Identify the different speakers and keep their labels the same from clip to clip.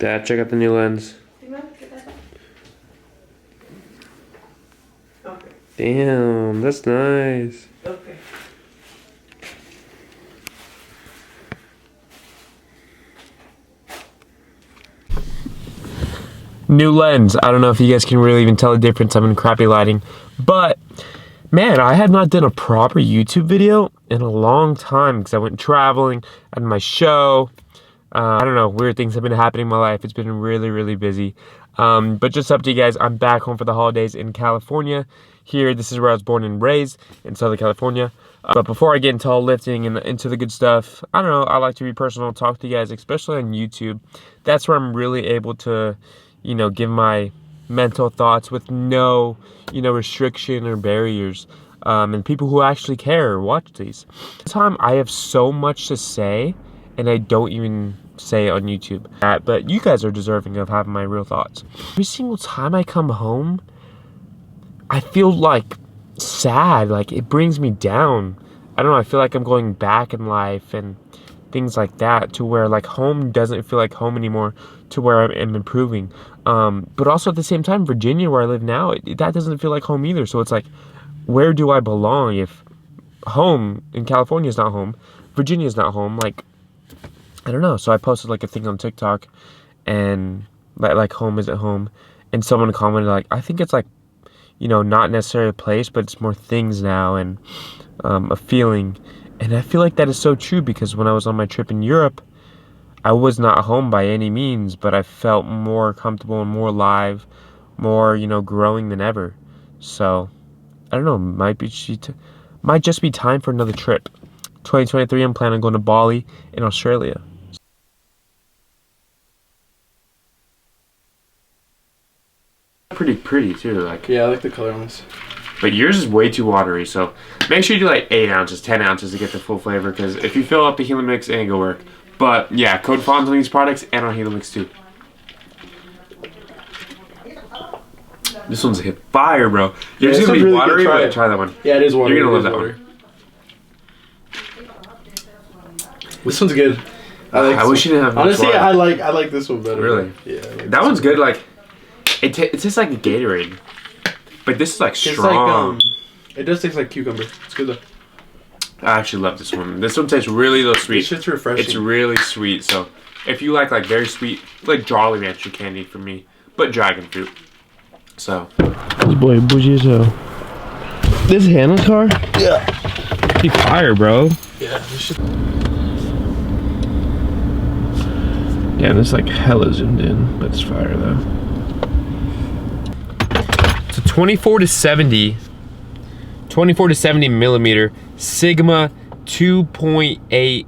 Speaker 1: Dad, check out the new lens.
Speaker 2: Okay.
Speaker 1: Damn, that's nice.
Speaker 2: Okay.
Speaker 1: New lens. I don't know if you guys can really even tell the difference. I'm in crappy lighting. But, man, I have not done a proper YouTube video in a long time because I went traveling, I had my show. I don't know, weird things have been happening in my life. It's been really, really busy. But just up to you guys, I'm back home for the holidays in California. Here, this is where I was born and raised, in Southern California. But before I get into all lifting and into the good stuff, I don't know, I like to be personal, talk to you guys, especially on YouTube. That's where I'm really able to, you know, give my mental thoughts with no, you know, restriction or barriers. And people who actually care watch these. This time I have so much to say, and I don't even say it on YouTube. But you guys are deserving of having my real thoughts. Every single time I come home, I feel like sad, like it brings me down. I don't know, I feel like I'm going back in life and things like that, to where like home doesn't feel like home anymore, to where I'm improving. But also at the same time, Virginia, where I live now, that doesn't feel like home either. So it's like, where do I belong if home in California is not home, Virginia is not home? Like, I don't know. So I posted like a thing on TikTok, and like home isn't home, and someone commented like, I think it's like, you know, not necessarily a place, but it's more things now, and a feeling. And I feel like that is so true, because when I was on my trip in Europe, I was not home by any means, but I felt more comfortable and more alive, more, you know, growing than ever. So I don't know, might just be time for another trip. 2023, I'm planning on going to Bali in Australia. Pretty too, like.
Speaker 3: Yeah, I like the color on this.
Speaker 1: But yours is way too watery, so make sure you do like 8 ounces, 10 ounces to get the full flavor, because if you fill up the Helix, it ain't gonna work. But yeah, code FONS on these products and on Helix too. This one's a hit fire, bro. Yours is gonna be really watery, but try that one.
Speaker 3: Yeah, it is watery.
Speaker 1: You're gonna love that one.
Speaker 3: This one's good.
Speaker 1: I wish you didn't have much
Speaker 3: honestly,
Speaker 1: water.
Speaker 3: I like this one better.
Speaker 1: Really?
Speaker 3: Yeah. Like
Speaker 1: that one's good. Like, it tastes like a Gatorade, but this is like strong.
Speaker 3: Like, it does taste like cucumber. It's good though.
Speaker 1: I actually love this one. This one tastes really sweet.
Speaker 3: It's just refreshing.
Speaker 1: It's really sweet. So if you like very sweet, like Jolly Rancher candy for me, but dragon fruit. So this boy bougie as hell. This Hannah's car?
Speaker 3: Yeah.
Speaker 1: Be fire, bro.
Speaker 3: Yeah. This should...
Speaker 1: Yeah, and it's like hella zoomed in, but it's fire though. It's a 24 to 70 millimeter Sigma 2.8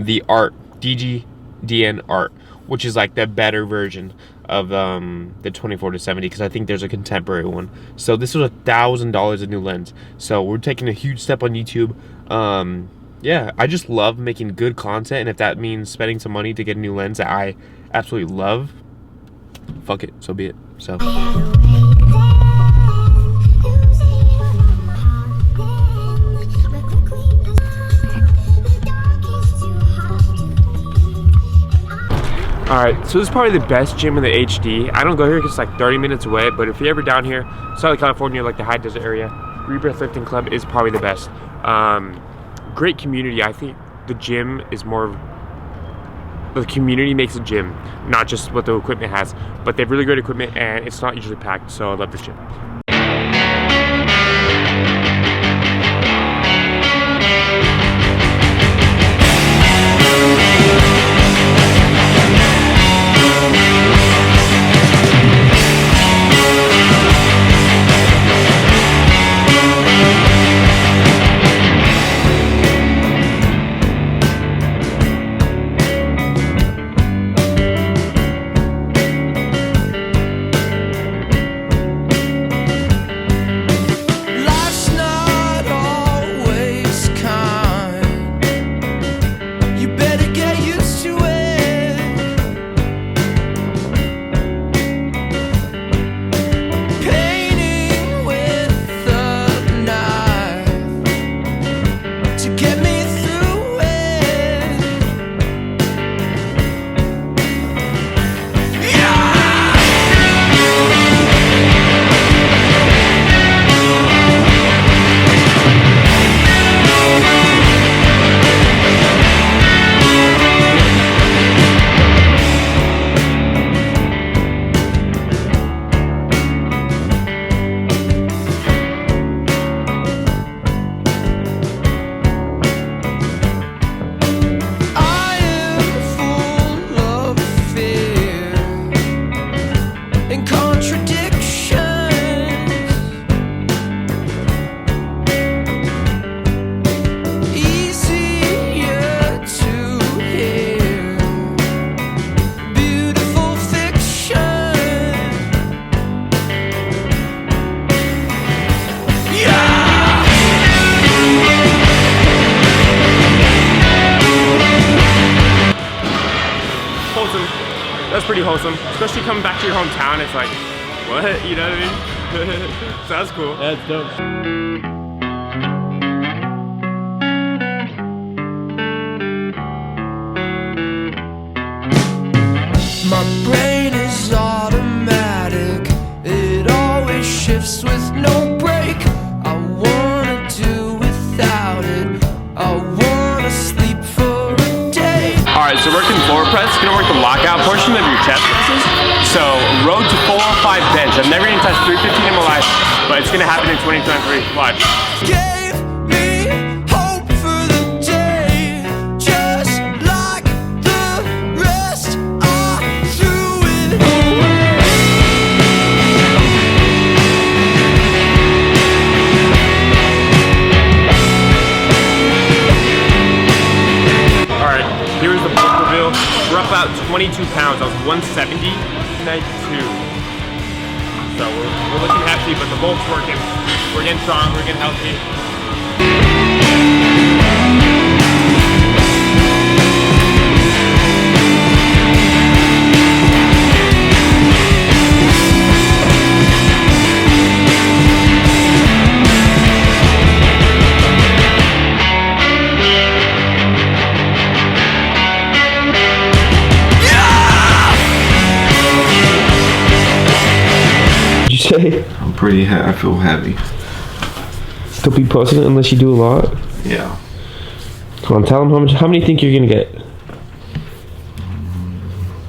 Speaker 1: the Art DGDN Art, which is like the better version of the 24 to 70, because I think there's a contemporary one. So this was $1,000 a new lens. So we're taking a huge step on YouTube. Yeah, I just love making good content, and if that means spending some money to get a new lens that I absolutely love, fuck it, so be it. So alright, so this is probably the best gym in the HD. I don't go here because it's like 30 minutes away, but if you're ever down here, Southern California, like the high desert area, Rebirth Lifting Club is probably the best. Great community. I think the gym is more of, the community makes a gym, not just what the equipment has, but they have really great equipment and it's not usually packed, so I love this gym. wholesome, especially coming back to your hometown. It's like, what? You know what I mean? So that's cool.
Speaker 3: That's dope.
Speaker 2: My brain is automatic. It always shifts with no break. I wanna do without it. I wanna sleep for a day.
Speaker 1: Alright, so working floor press, gonna work the lockout portion of your chest presses. So road to 405 bench. I've never even touched 315 in my life, but it's gonna happen in 2023. Watch.
Speaker 2: Gave me hope for the day. Just like the rest, I threw it away.
Speaker 1: Alright, here's the bulk reveal. We're up about 22 pounds. I was 170, 92. So we're looking hefty, but the bulk's working. We're getting strong, we're getting healthy. You say?
Speaker 4: I'm pretty I feel heavy.
Speaker 1: Don't be posting it unless you do a lot.
Speaker 4: Yeah.
Speaker 1: Come on, tell them how many you think you're gonna get.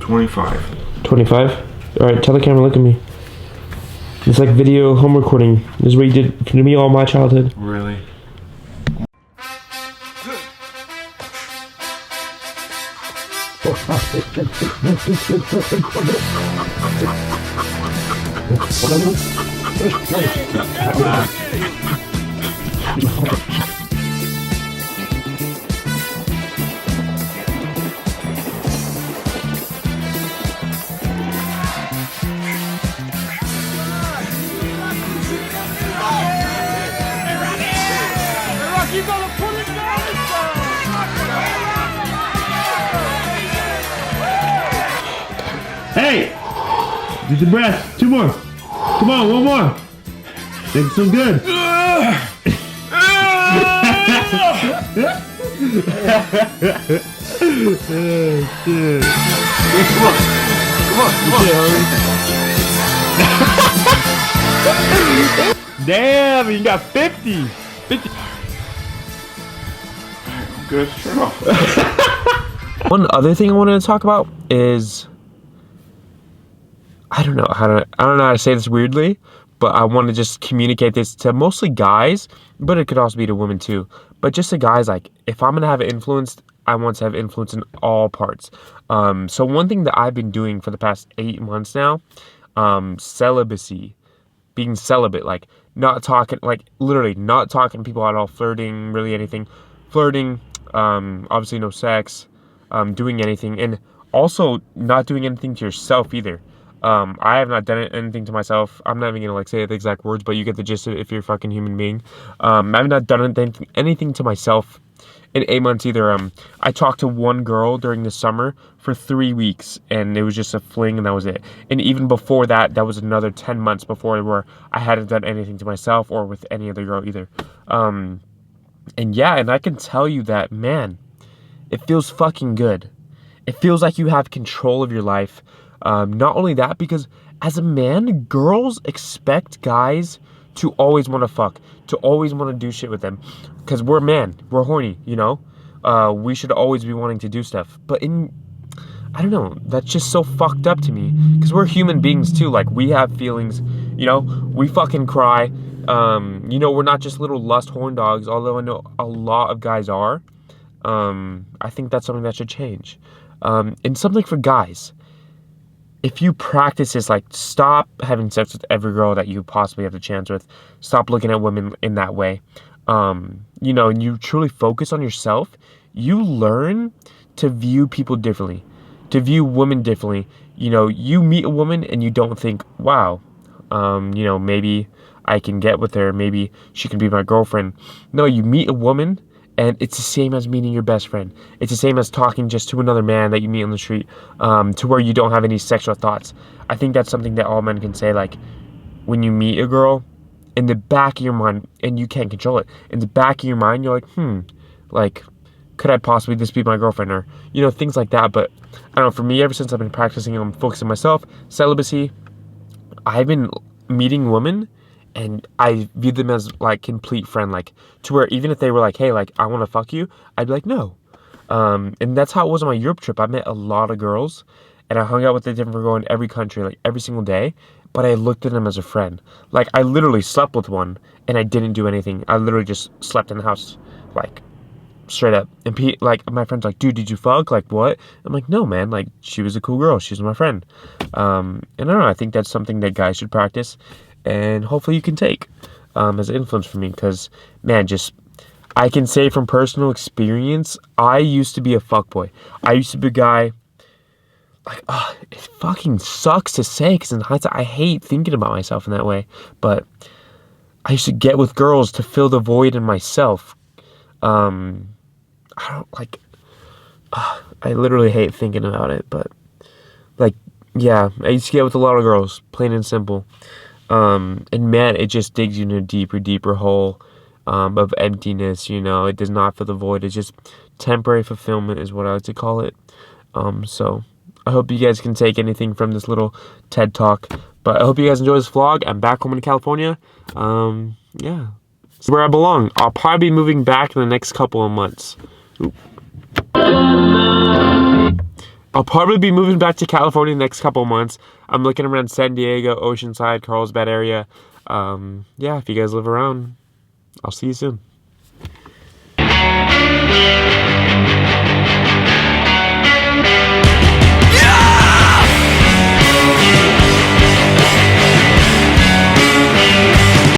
Speaker 4: 25.
Speaker 1: 25? Alright, tell the camera, look at me. It's like video home recording. This is what you did to me all my childhood.
Speaker 4: Really?
Speaker 5: Hey! Do the breath. 2 more. Come on, 1 more. Think so good.
Speaker 1: Damn, you got 50. 50.
Speaker 4: Good. Turn off.
Speaker 1: One other thing I wanted to talk about is I don't know how to say this weirdly, but I want to just communicate this to mostly guys, but it could also be to women too. But just to guys, like if I'm gonna have influence, I want to have influence in all parts. So one thing that I've been doing for the past 8 months now, celibacy, being celibate, like not talking, like literally not talking to people at all, flirting, really anything, flirting, obviously no sex, doing anything, and also not doing anything to yourself either. I have not done anything to myself. I'm not even gonna like say the exact words, but you get the gist of it if you're a fucking human being. I've not done anything to myself in 8 months either. I talked to one girl during the summer for 3 weeks, and it was just a fling, and that was it. And even before that, that was another 10 months before where I hadn't done anything to myself or with any other girl either. And yeah, and I can tell you that, man, it feels fucking good. It feels like you have control of your life. Not only that, because as a man, girls expect guys to always want to fuck, to always want to do shit with them. Because we're men, we're horny, you know? We should always be wanting to do stuff. But I don't know, that's just so fucked up to me. Because we're human beings too, like we have feelings, you know? We fucking cry. You know, we're not just little lust horn dogs, although I know a lot of guys are. I think that's something that should change. And something for guys. If you practice this, like, stop having sex with every girl that you possibly have the chance with. Stop looking at women in that way. You know, and you truly focus on yourself. You learn to view people differently, to view women differently. You know, you meet a woman and you don't think, wow, you know, maybe I can get with her. Maybe she can be my girlfriend. No, you meet a woman And it's the same as meeting your best friend. It's the same as talking just to another man that you meet on the street, to where you don't have any sexual thoughts. I think that's something that all men can say. Like, when you meet a girl, in the back of your mind, and you can't control it, in the back of your mind, you're like, like, could I possibly this be my girlfriend? Or, you know, things like that. But I don't know, for me, ever since I've been practicing on focusing on myself, celibacy, I've been meeting women, and I view them as like complete friend, like to where even if they were like, hey, like I want to fuck you, I'd be like, no. And that's how it was on my Europe trip. I met a lot of girls, and I hung out with a different girl in every country, like every single day. But I looked at them as a friend. Like I literally slept with one, and I didn't do anything. I literally just slept in the house, like straight up. And like my friend's like, dude, did you fuck? Like what? I'm like, no, man. Like she was a cool girl. She's my friend. And I don't know. I think that's something that guys should practice, and hopefully you can take as an influence for me. Because man, I can say from personal experience, I used to be a fuckboy. I used to be a guy. Like, it fucking sucks to say, because in hindsight, I hate thinking about myself in that way. But I used to get with girls to fill the void in myself. I don't like. I literally hate thinking about it, but like, yeah, I used to get with a lot of girls, plain and simple. And man, it just digs you in a deeper hole of emptiness. You know, it does not fill the void. It's just temporary fulfillment, is what I like to call it. So I hope you guys can take anything from this little TED Talk. But I hope you guys enjoy this vlog. I'm back home in California. Yeah. It's where I belong. I'll probably be moving back in the next couple of months. I'll probably be moving back to California in the next couple of months. I'm looking around San Diego, Oceanside, Carlsbad area. Yeah, if you guys live around, I'll see you soon.